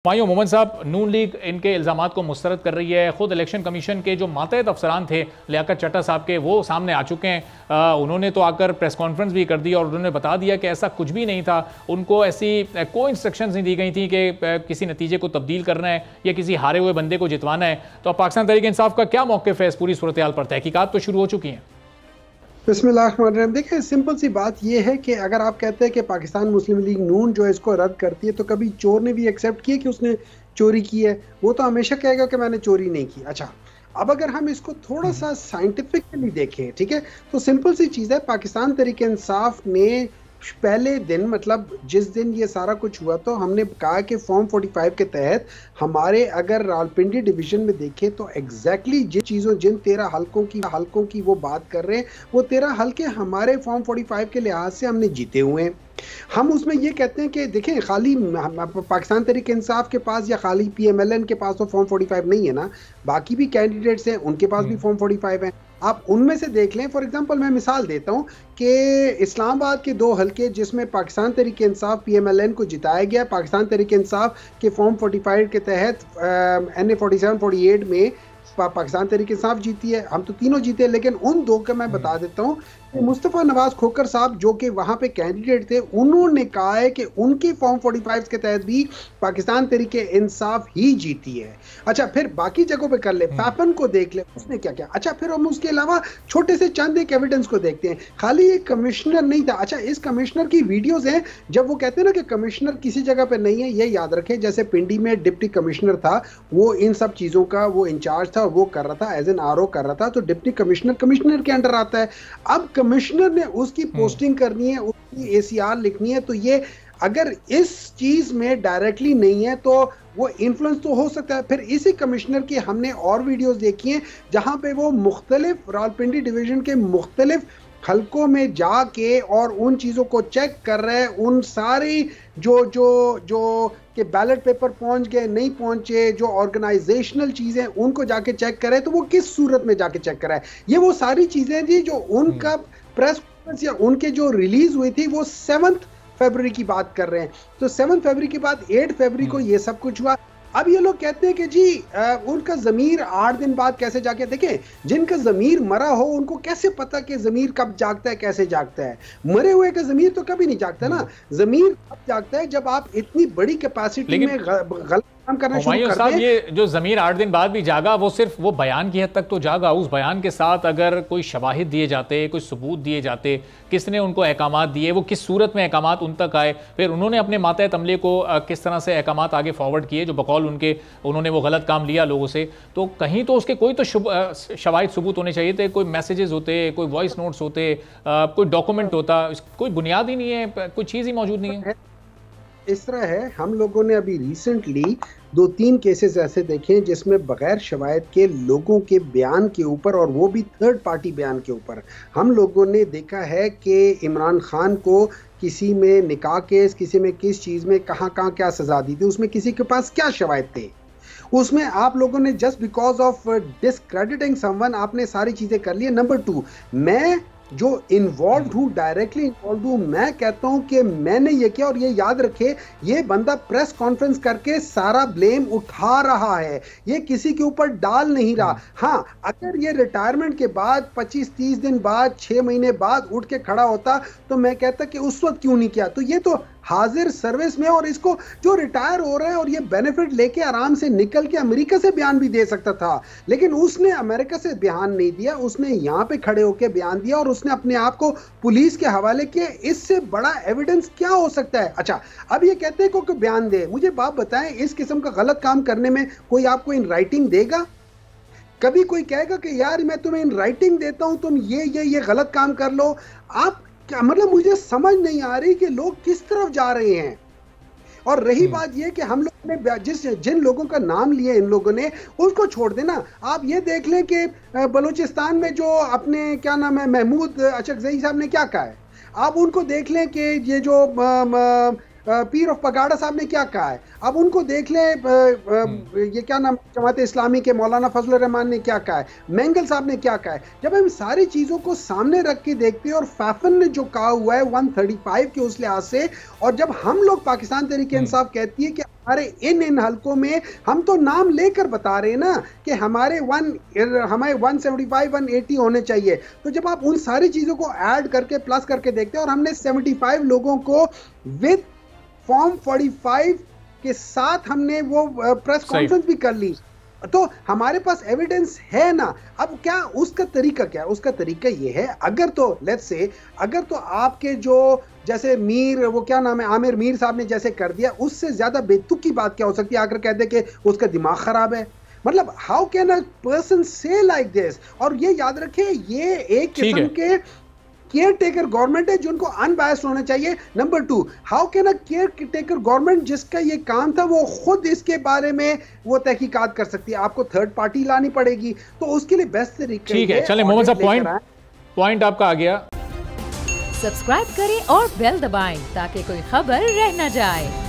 हुमायूं मोहम्मद साहब, नून लीग इनके इल्ज़ामात को मुस्तरद कर रही है। खुद इलेक्शन कमीशन के जो मातहत अफसरान थे लियाकत चट्टा साहब के, वो सामने आ चुके हैं। उन्होंने तो आकर प्रेस कॉन्फ्रेंस भी कर दी और उन्होंने बता दिया कि ऐसा कुछ भी नहीं था। उनको ऐसी कोई इंस्ट्रक्शंस नहीं दी गई थी कि किसी नतीजे को तब्दील करना है या किसी हारे हुए बंदे को जितवाना है। तो अब पाकिस्तान तहरीक इंसाफ का क्या मौक़िफ़ है इस पूरी सूरत हाल पर? तहकीकात तो शुरू हो चुकी हैं। बिस्मिल्लाहिर्रहमानिर्रहीम। देखिए, सिंपल सी बात यह है कि अगर आप कहते हैं कि पाकिस्तान मुस्लिम लीग नून जो है इसको रद्द करती है, तो कभी चोर ने भी एक्सेप्ट किया कि उसने चोरी की है? वो तो हमेशा कहेगा कि मैंने चोरी नहीं की। अच्छा, अब अगर हम इसको थोड़ा सा साइंटिफिकली देखें, ठीक है, तो सिंपल सी चीज़ है, पाकिस्तान तहरीक इंसाफ ने पहले दिन, मतलब जिस दिन ये सारा कुछ हुआ, तो हमने कहा कि फॉर्म 45 के तहत हमारे अगर रावलपिंडी डिवीजन में देखें तो एग्जैक्टली जिन चीज़ों, जिन 13 हलकों की वो बात कर रहे हैं, वो 13 हलके हमारे फॉर्म 45 के लिहाज से हमने जीते हुए हैं। हम उसमें ये कहते हैं कि देखें, खाली पाकिस्तान तहरीक इंसाफ के पास या खाली PMLN के पास तो फॉर्म 45 नहीं है ना, बाकी भी कैंडिडेट्स हैं, उनके पास भी फॉर्म 45 है। आप उनमें से देख लें। फॉर एग्जांपल मैं मिसाल देता हूं कि इस्लामाबाद के 2 हलके जिसमें पाकिस्तान तहरीक इंसाफ PMLN को जिताया गया, पाकिस्तान तहरीक इंसाफ के फॉर्म 45 के तहत NA 47 48 में पाकिस्तान तहरीक इंसाफ जीती है। हम तो तीनों जीते, लेकिन उन 2 का मैं बता देता हूं कि मुस्तफ़ा नवाज खोकर साहब जो कि वहां पे कैंडिडेट थे, उन्होंने कहा है कि उनकी फॉर्म 45 के तहत भी पाकिस्तान तहरीक इंसाफ ही जीती है। अच्छा, फिर बाकी जगहों पे कर ले, पैपन को देख ले, उसने क्या क्या। अच्छा, फिर हम उसके अलावा छोटे से चंद एक एविडेंस को देखते हैं। खाली एक कमिश्नर नहीं था। अच्छा, इस कमिश्नर की वीडियोस हैं जब वो कहते हैं ना कि कमिश्नर किसी जगह पे नहीं है। ये याद रखें, जैसे पिंडी में डिप्टी कमिश्नर था, वो इन सब चीजों का वो इंचार्ज था, वो कर रहा था, एज एन RO कर रहा था, तो डिप्टी कमिश्नर कमिश्नर के अंडर आता है। अब कमिश्नर ने उसकी पोस्टिंग करनी है, उसकी ACR लिखनी है, तो ये अगर इस चीज में डायरेक्टली नहीं है तो वो इन्फ्लुएंस तो हो सकता है। फिर इसी कमिश्नर की हमने और वीडियोस देखी हैं जहां पे वो मुख्तलिफ रावलपिंडी डिवीजन के मुख्तलिफ हलकों में जाके और उन चीज़ों को चेक कर रहे हैं, उन सारी जो कि बैलेट पेपर पहुंच गए नहीं पहुंचे, जो ऑर्गेनाइजेशनल चीज़ें उनको जाके चेक कर रहे हैं, तो वो किस सूरत में जाके चेक कर रहा है। ये वो सारी चीज़ें जी जो उनका प्रेस कॉन्फ्रेंस या उनके जो रिलीज हुई थी वो 7 फरवरी की बात कर रहे हैं। तो 7 फरवरी के बाद 8 फरवरी को ये सब कुछ हुआ। अब ये लोग कहते हैं कि जी उनका ज़मीर 8 दिन बाद कैसे जाके, देखें, जिनका ज़मीर मरा हो उनको कैसे पता कि ज़मीर कब जागता है, कैसे जागता है। मरे हुए का ज़मीर तो कभी नहीं जागता ना। ज़मीर कब जागता है? जब आप इतनी बड़ी कैपेसिटी में गलत काम करना शुरू कर दें। ये जो ज़मीर 8 दिन बाद भी जागा, वो सिर्फ वो बयान की हद तक तो जागा। उस बयान के साथ अगर कोई शवाहिद दिए जाते, कोई सबूत दिए जाते, किसने उनको अहकामात दिए, वो किस सूरत में अहकामात उन तक आए, फिर उन्होंने अपने मातहत अमले को किस तरह से अहकामात आगे फॉरवर्ड किए जो बकौल उनके उन्होंने वो गलत काम लिया लोगों से, तो कहीं तो उसके कोई तो शवाहिद सबूत होने चाहिए थे। कोई मैसेजेस होते, कोई वॉइस नोट्स होते, कोई डॉक्यूमेंट होता। कोई बुनियाद ही नहीं है, कोई चीज़ ही मौजूद नहीं है। इस तरह है, हम लोगों ने अभी रिसेंटली 2-3 केसेस ऐसे देखे हैं जिसमें बगैर शवायद के लोगों के बयान के ऊपर, और वो भी थर्ड पार्टी बयान के ऊपर, हम लोगों ने देखा है कि इमरान खान को किसी में निकाह केस, किसी में किस चीज़ में कहाँ क्या सजा दी थी, उसमें किसी के पास क्या शवायद थे, उसमें आप लोगों ने just because of discrediting someone आपने सारी चीज़ें कर ली। नंबर 2, मैं जो इन्वॉल्व हूँ, डायरेक्टली इन्वॉल्व हूँ, मैं कहता हूँ कि मैंने ये किया। और ये याद रखे, ये बंदा प्रेस कॉन्फ्रेंस करके सारा ब्लेम उठा रहा है, ये किसी के ऊपर डाल नहीं रहा। हाँ, अगर ये रिटायरमेंट के बाद 25-30 दिन बाद, 6 महीने बाद उठ के खड़ा होता तो मैं कहता कि उस वक्त क्यों नहीं किया। तो ये तो हाजिर सर्विस में, और इसको जो रिटायर हो रहा है और ये बेनिफिट लेके आराम से निकल के अमेरिका से बयान भी दे सकता था, लेकिन उसने अमेरिका से बयान नहीं दिया, उसने यहाँ पे खड़े होके बयान दिया और उसने अपने आप को पुलिस के हवाले किया। इससे बड़ा एविडेंस क्या हो सकता है? अच्छा, अब ये कहते हैं को बयान दे। मुझे बात बताएं, इस किस्म का गलत काम करने में कोई आपको इन राइटिंग देगा? कभी कोई कहेगा कि यार मैं तुम्हें इन राइटिंग देता हूं, तुम ये गलत काम कर लो? आप क्या, मतलब मुझे समझ नहीं आ रही कि लोग किस तरफ जा रहे हैं। और रही बात यह कि हम लोगों ने जिन लोगों का नाम लिया इन लोगों ने, उसको छोड़ देना। आप ये देख लें कि बलूचिस्तान में जो अपने क्या नाम है, महमूद अचकजई साहब ने क्या कहा है। आप उनको देख लें कि ये जो पीर ऑफ पगाड़ा साहब ने क्या कहा है, अब उनको देख ले, ये क्या नाम, जमात इस्लामी के मौलाना फजल रहमान ने क्या कहा है, मेंगल साहब ने क्या कहा है। जब हम सारी चीजों को सामने रख के देखते हैं और फैफन ने जो कहा हुआ है 135 के उस लिहाज से, और जब हम लोग पाकिस्तान तहरीक इंसाफ कहती है कि हमारे इन हलकों में हम तो नाम लेकर बता रहे हैं ना कि हमारे 175 180 होने चाहिए, तो जब आप उन सारी चीजों को ऐड करके प्लस करके देखते हैं, और हमने 75 लोगों को विद फॉर्म 45 के साथ हमने वो प्रेस कॉन्फ्रेंस भी कर ली, तो हमारे पास एविडेंस है ना। अब क्या उसका तरीका क्या है, उसका तरीका ये है, अगर तो लेट्स से अगर तो आपके जो जैसे मीर, वो क्या नाम है, आमिर मीर साहब ने जैसे कर दिया, उससे ज्यादा बेतुक की बात क्या हो सकती है, आकर कहते कि उसका दिमाग खराब है। मतलब हाउ कैन अ पर्सन से लाइक दिस। और ये याद रखें, ये एक किस्म के केयर टेकर गवर्नमेंट है जिनको अनबायस्ड होना चाहिए। Number 2, how can a care taker government जिसका ये काम था वो खुद इसके बारे में वो तहकीकात कर सकती है, आपको थर्ड पार्टी लानी पड़ेगी, तो उसके लिए बेस्ट तरीका। ठीक है, चले मोहम्मद साहब, पॉइंट आपका आ गया। सब्सक्राइब करें और बेल दबाएं ताकि कोई खबर रह न जाए।